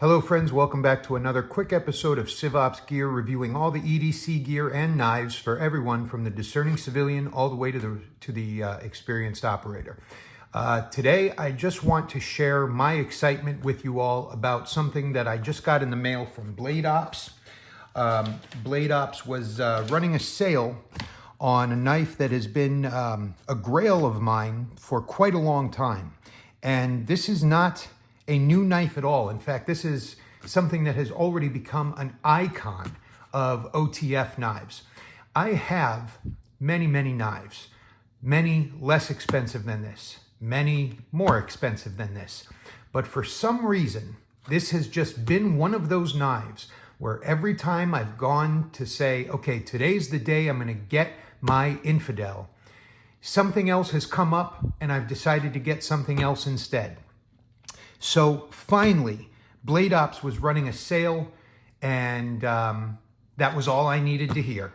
Hello friends, welcome back to another quick episode of CivOps Gear, reviewing all the EDC gear and knives for everyone from the discerning civilian all the way to the experienced operator. Today I just want to share my excitement with you all about something that I just got in the mail from BladeOps. BladeOps was running a sale on a knife that has been a grail of mine for quite a long time. And this is not a new knife at all. In fact, this is something that has already become an icon of OTF knives. I have many knives, many less expensive than this, many more expensive than this. But for some reason, this has just been one of those knives where every time I've gone to say, okay, today's the day I'm gonna get my Infidel, something else has come up and I've decided to get something else instead. So finally, BladeOps was running a sale, and that was all I needed to hear.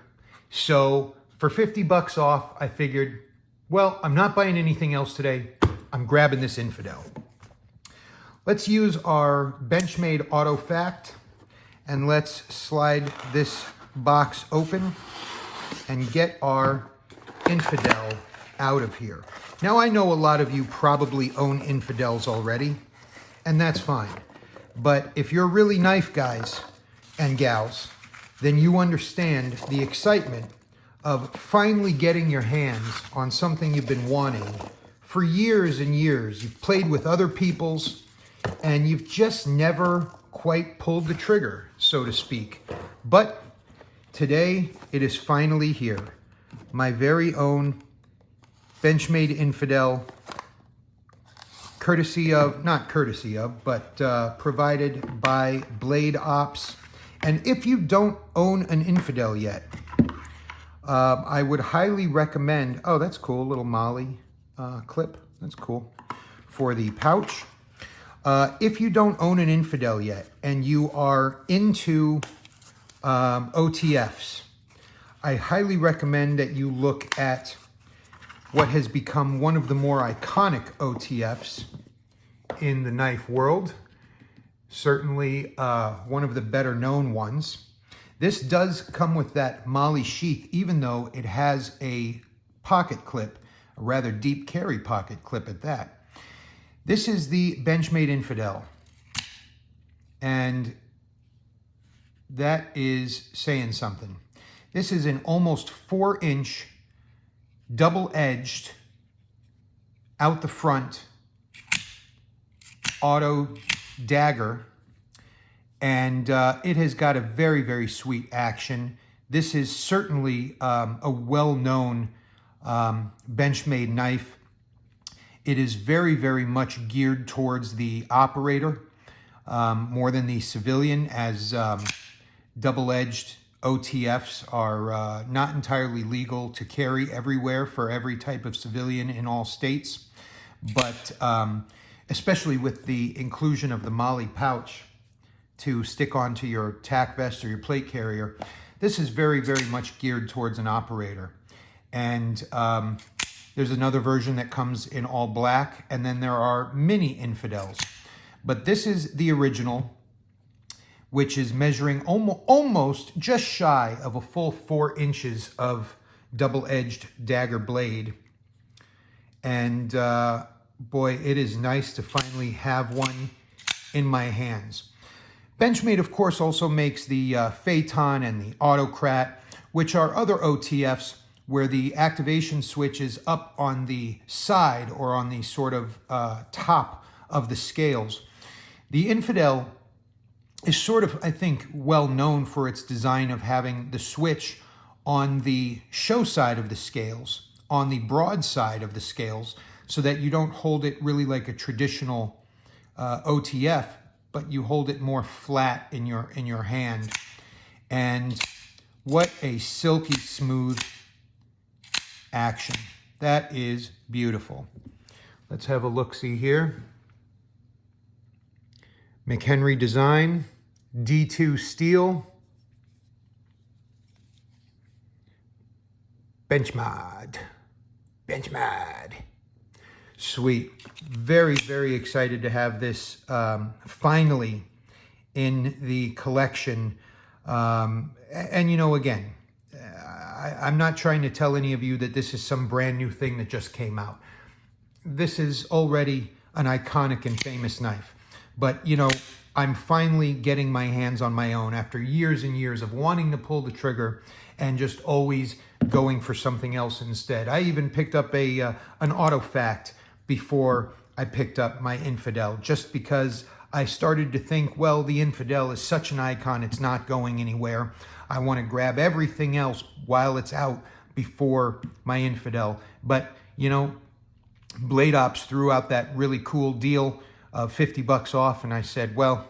So for 50 bucks off, I figured, well, I'm not buying anything else today. I'm grabbing this Infidel. Let's use our Benchmade Auto Fact, and let's slide this box open and get our Infidel out of here. Now, I know a lot of you probably own Infidels already, and that's fine. But if you're really knife guys and gals, then you understand the excitement of finally getting your hands on something you've been wanting for years and years. You've played with other people's, and you've just never quite pulled the trigger, so to speak. But today, it is finally here. My very own Benchmade Infidel, provided by BladeOps. And if you don't own an Infidel yet, I would highly recommend, oh, that's cool, little Molly clip, that's cool, for the pouch. If you don't own an Infidel yet and you are into OTFs, I highly recommend that you look at what has become one of the more iconic OTFs in the knife world, certainly one of the better known ones. This does come with that Molly sheath, even though it has a pocket clip, a rather deep carry pocket clip at that. This is the Benchmade Infidel, and that is saying something. This is an almost 4-inch double-edged, out the front, auto dagger, and it has got a very sweet action. This is certainly a well-known Benchmade knife. It is very much geared towards the operator more than the civilian, as double-edged OTFs are not entirely legal to carry everywhere for every type of civilian in all states. But especially with the inclusion of the Molly pouch to stick onto your tack vest or your plate carrier, this is very much geared towards an operator. And there's another version that comes in all black, and then there are mini Infidels. But this is the original, which is measuring almost just shy of a full 4 inches of double-edged dagger blade. And boy, it is nice to finally have one in my hands. Benchmade, of course, also makes the Phaeton and the Autocrat, which are other OTFs where the activation switch is up on the side or on the sort of top of the scales. The Infidel is sort of, I think, well known for its design of having the switch on the show side of the scales, on the broad side of the scales, so that you don't hold it really like a traditional OTF, but you hold it more flat in your hand. And what a silky smooth action. That is beautiful. Let's have a look-see here. McHenry design, D2 steel, Benchmade. Sweet. Very excited to have this finally in the collection. And you know, again, I'm not trying to tell any of you that this is some brand new thing that just came out. This is already an iconic and famous knife. But, you know, I'm finally getting my hands on my own after years and years of wanting to pull the trigger and just always going for something else instead. I even picked up an Autofact before I picked up my Infidel, just because I started to think, well, the Infidel is such an icon, it's not going anywhere. I want to grab everything else while it's out before my Infidel. But, you know, BladeOps threw out that really cool deal of 50 bucks off, and I said, well,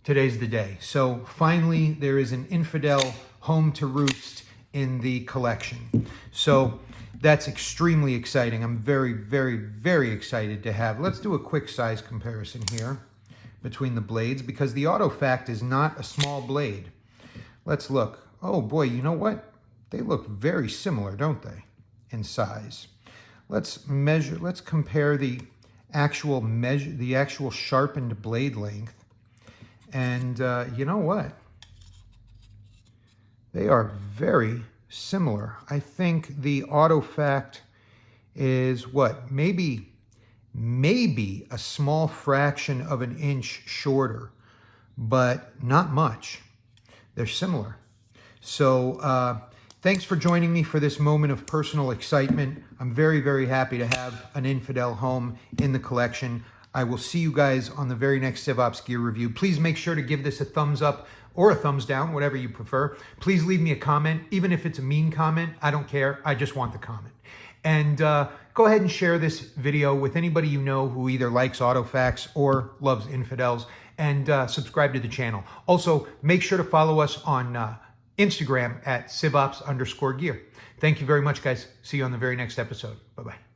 today's the day. So finally, there is an Infidel home to roost in the collection. So that's extremely exciting. I'm very, very, very excited to have. Let's do a quick size comparison here between the blades, because the Autofact is not a small blade. Let's look. Oh boy, you know what? They look very similar, don't they, in size? Let's measure, let's compare the actual sharpened blade length. And you know what? They are very similar. I think the Autofact is what? Maybe a small fraction of an inch shorter, but not much. They're similar. So thanks for joining me for this moment of personal excitement. I'm very, very happy to have an Infidel home in the collection. I will see you guys on the very next CivOps gear review. Please make sure to give this a thumbs up or a thumbs down, whatever you prefer. Please leave me a comment, even if it's a mean comment. I don't care. I just want the comment. And go ahead and share this video with anybody you know who either likes Autofacts or loves Infidels, and subscribe to the channel. Also, make sure to follow us on Instagram at CivOps_gear. Thank you very much, guys. See you on the very next episode. Bye-bye.